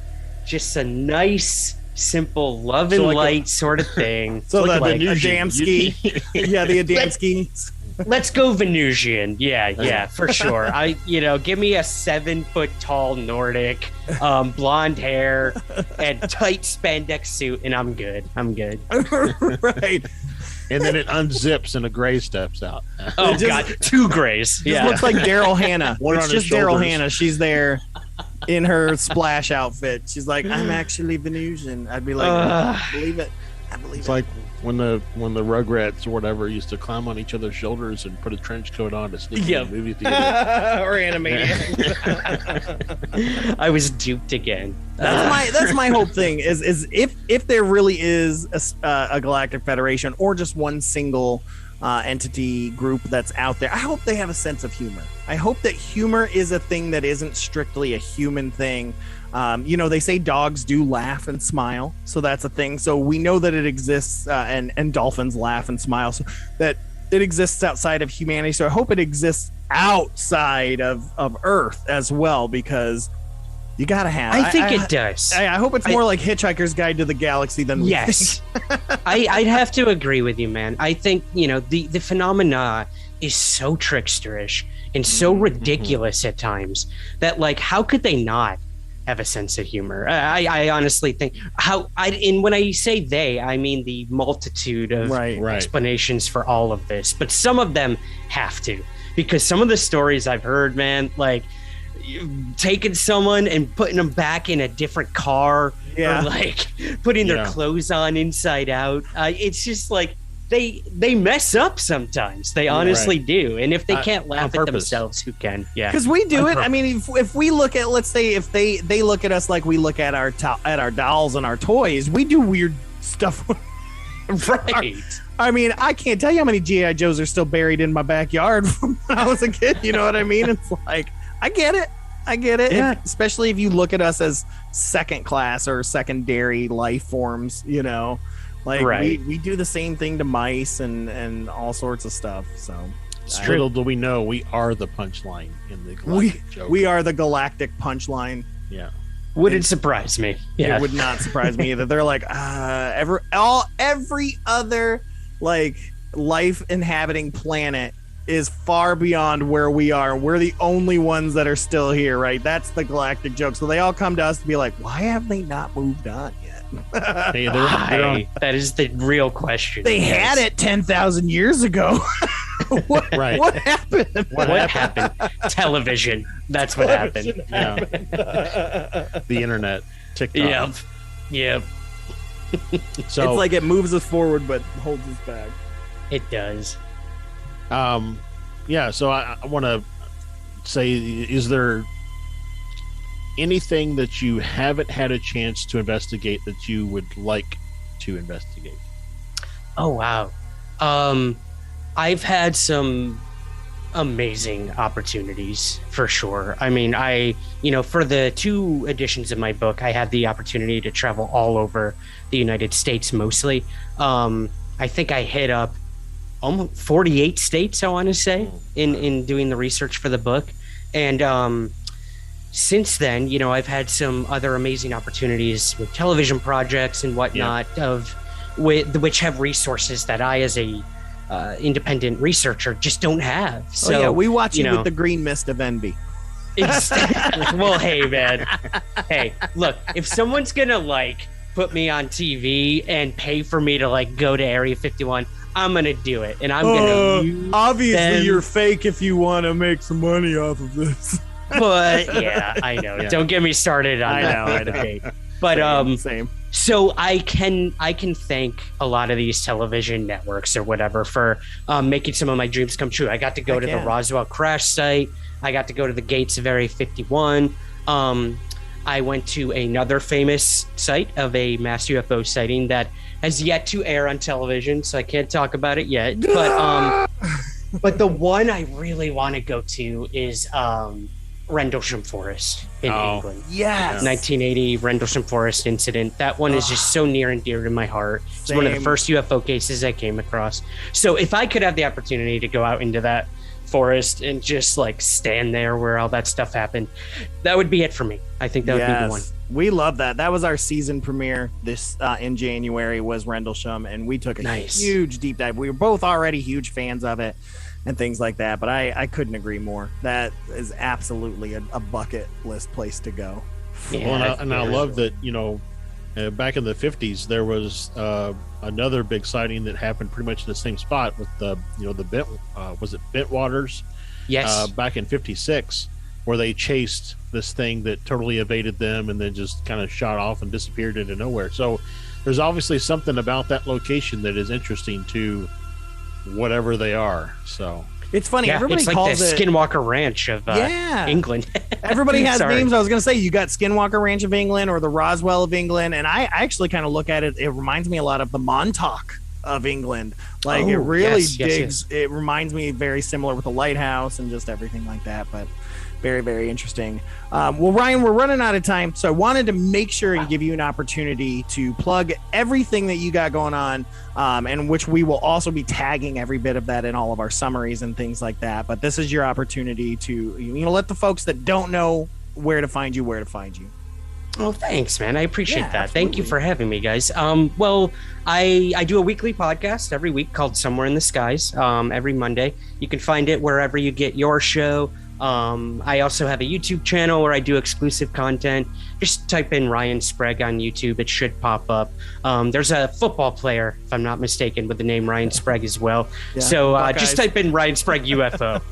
just a nice, simple love and light sort of thing. So like the Adamski. Yeah, the Adamski. Let's go Venusian. Yeah, for sure. Give me a 7-foot tall Nordic, blonde hair, and tight spandex suit, and I'm good. Right. And then it unzips and a gray steps out. Oh, God. 2 grays. Yeah. Looks like Daryl Hannah. One It's on his just Daryl shoulders. Hannah. She's there in her splash outfit. She's like, I'm actually Venusian. I'd be like, I believe it. It's like when the Rugrats or whatever used to climb on each other's shoulders and put a trench coat on to sneak in the movie theater. Or Animaniacs. I was duped again. That's my whole thing is if there really is a galactic federation or just one single entity group that's out there, I hope they have a sense of humor. I hope that humor is a thing that isn't strictly a human thing. They say dogs do laugh and smile, so that's a thing. So we know that it exists, and dolphins laugh and smile, so that it exists outside of humanity. So I hope it exists outside of Earth as well, because you gotta have. I think it does. I hope it's more like Hitchhiker's Guide to the Galaxy than we think. I'd have to agree with you, man. I think the phenomena is so tricksterish and so ridiculous at times that, like, how could they not have a sense of humor? I honestly think and when I say they, I mean the multitude of explanations for all of this, but some of them have to, because some of the stories I've heard, man, like taking someone and putting them back in a different car, or like putting their clothes on inside out. It's just like they mess up sometimes. They honestly do. And if they can't laugh at themselves, who can? Yeah, because we do it. I mean, if we look at, let's say, if they look at us like we look at our dolls and our toys, we do weird stuff. Right. I mean, I can't tell you how many G.I. Joes are still buried in my backyard from when I was a kid. You know what I mean? It's like, I get it. Yeah. Especially if you look at us as second class or secondary life forms, like we do the same thing to mice and all sorts of stuff. So little do we know, we are the punchline in the galactic joke. We are the galactic punchline. Yeah. Wouldn't surprise me. Yeah. It would not surprise me either. They're like, every other like life inhabiting planet is far beyond where we are. We're the only ones that are still here, right? That's the galactic joke. So they all come to us to be like, why have they not moved on yet? Hey, they're on. That is the real question. They had it 10,000 years ago. What happened? What happened? Television. That's what happened. Yeah. The internet. TikTok. Yep. So it's like it moves us forward but holds us back. It does. So I want to say, is there anything that you haven't had a chance to investigate that you would like to investigate? Oh, wow. I've had some amazing opportunities for sure. I mean, for the 2 editions of my book, I had the opportunity to travel all over the United States mostly. I think I hit up almost 48 states, I want to say, in doing the research for the book. And since then, I've had some other amazing opportunities with television projects and whatnot which have resources that I, as a independent researcher, just don't have. So we watch you with the green mist of envy. Well, hey, man. Hey, look, if someone's gonna put me on TV and pay for me to go to Area 51, I'm gonna do it, and I'm gonna. Obviously, you're fake if you want to make some money off of this. But yeah, I know. Yeah. Don't get me started on that debate. But same. So I can thank a lot of these television networks or whatever for making some of my dreams come true. I got to go to the Roswell crash site. I got to go to the gates of Area 51. I went to another famous site of a mass UFO sighting that has yet to air on television, so I can't talk about it yet. But the one I really want to go to is Rendlesham Forest in England. Yes. 1980 Rendlesham Forest incident. That one is just so near and dear to my heart. It's one of the first UFO cases I came across. So if I could have the opportunity to go out into that forest and just stand there where all that stuff happened, that would be it for me. I think that would be the one. We love that. That was our season premiere this in January, was Rendlesham, and we took a huge deep dive. We were both already huge fans of it and things like that, but I couldn't agree more. That is absolutely a bucket list place to go. Yeah, I love that, back in the 50s, there was another big sighting that happened pretty much in the same spot with the Bentwaters? Yes. Back in 56, where they chased this thing that totally evaded them and then just kind of shot off and disappeared into nowhere. So there's obviously something about that location that is interesting to whatever they are. So it's funny. Everybody calls it Skinwalker Ranch of England. Everybody has names. I was going to say, you got Skinwalker Ranch of England or the Roswell of England. And I actually kind of look at it. It reminds me a lot of the Montauk of England. It really digs. Yes. It reminds me very similar with the lighthouse and just everything like that. But very, very interesting. Well, Ryan, we're running out of time, so I wanted to make sure and give you an opportunity to plug everything that you got going on, and which we will also be tagging every bit of that in all of our summaries and things like that. But this is your opportunity to let the folks that don't know where to find you. Oh, thanks, man. I appreciate that. Absolutely. Thank you for having me, guys. Well, I do a weekly podcast every week called Somewhere in the Skies, every Monday. You can find it wherever you get your show. I also have a YouTube channel where I do exclusive content. Just type in Ryan Sprague on YouTube. It should pop up. There's a football player, if I'm not mistaken, with the name Ryan Sprague as well. Yeah, so just type in Ryan Sprague UFO.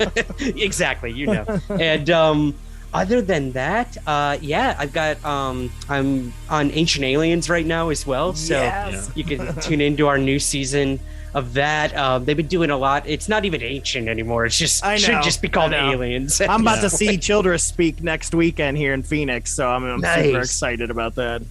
Exactly, And other than that, I've got I'm on Ancient Aliens right now as well. So you can tune into our new season of that. They've been doing a lot. It's not even ancient anymore. It's just should just be called Aliens. I'm about to see Childress speak next weekend here in Phoenix, so I'm super excited about that.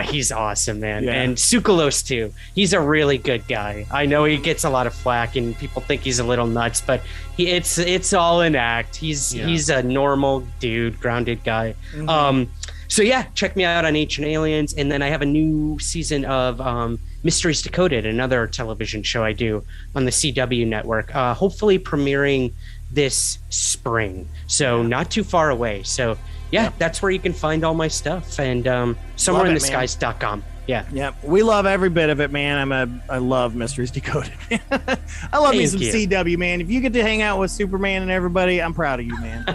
He's awesome, man. Yeah. And Tsoukalos too. He's a really good guy. I know he gets a lot of flack and people think he's a little nuts, but it's all an act. He's a normal dude, grounded guy. Mm-hmm. So check me out on Ancient Aliens, and then I have a new season of Mysteries Decoded, another television show I do on the CW network, hopefully premiering this spring, so not too far away. So that's where you can find all my stuff, and somewhereintheskies.com. Yeah, we love every bit of it, man. I love Mysteries Decoded. I love me some CW, man. If you get to hang out with Superman and everybody, I'm proud of you, man.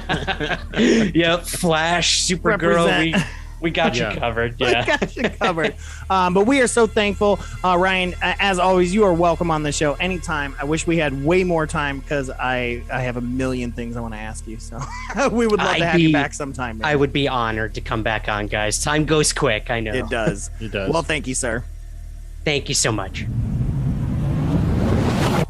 Yep, Flash, Supergirl, we got you covered. Yeah, we got you covered. But we are so thankful, Ryan. As always, you are welcome on the show anytime. I wish we had way more time because I have a million things I want to ask you. So we would love to have you back sometime, man. I would be honored to come back on, guys. Time goes quick. I know it does. It does. Well, thank you, sir. Thank you so much.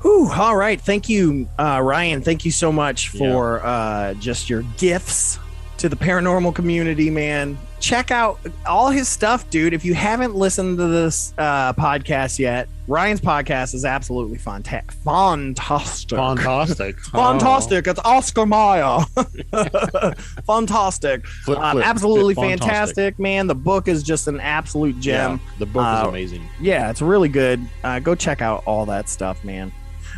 Whew, all right. Thank you, Ryan. Thank you so much for just your gifts to the paranormal community, man. Check out all his stuff, dude. If you haven't listened to this podcast yet, Ryan's podcast is absolutely fantastic. Fantastic. Fantastic. It's Oscar Mayer. Fantastic. Absolutely fantastic, man. The book is just an absolute gem. Yeah, the book is amazing. Yeah, it's really good. Go check out all that stuff, man.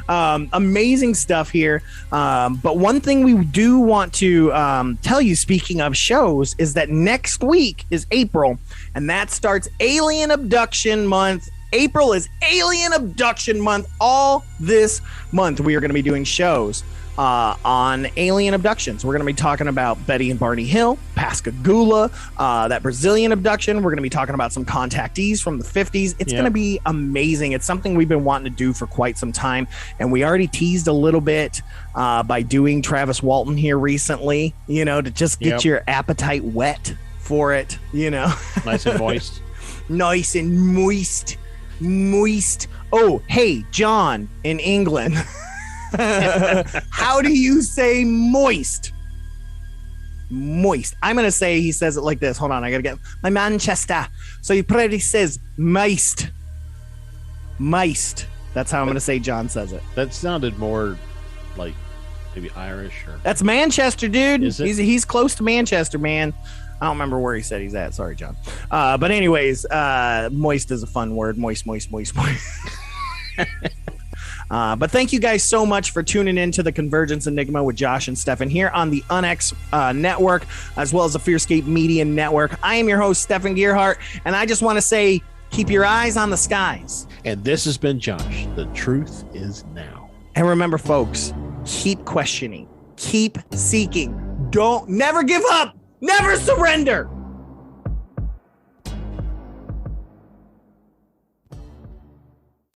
Amazing stuff here. But one thing we do want to tell you, speaking of shows, is that next week is April, and that starts Alien Abduction Month. April is Alien Abduction Month. All this month, we are going to be doing shows on alien abductions. We're going to be talking about Betty and Barney Hill, Pascagoula, that Brazilian abduction. We're going to be talking about some contactees from the 50s. It's going to be amazing. It's something we've been wanting to do for quite some time, and we already teased a little bit by doing Travis Walton here recently, to just get your appetite wet for it, Nice and moist. Nice and moist. Oh, hey, John in England. How do you say moist? Moist. I'm going to say he says it like this. Hold on. I got to get my Manchester. So he probably says moist. Moist. That's how I'm going to say John says it. That sounded more like maybe Irish or. That's Manchester, dude. Is it? He's close to Manchester, man. I don't remember where he said he's at. Sorry, John. But anyways, moist is a fun word. Moist. But thank you guys so much for tuning in to the Convergence Enigma with Josh and Stefan here on the UNX network, as well as the Fearscape Media Network. I am your host, Stefan Gearhart, and I just want to say, keep your eyes on the skies. And this has been Josh. The truth is now. And remember, folks, keep questioning, keep seeking. Never give up, never surrender.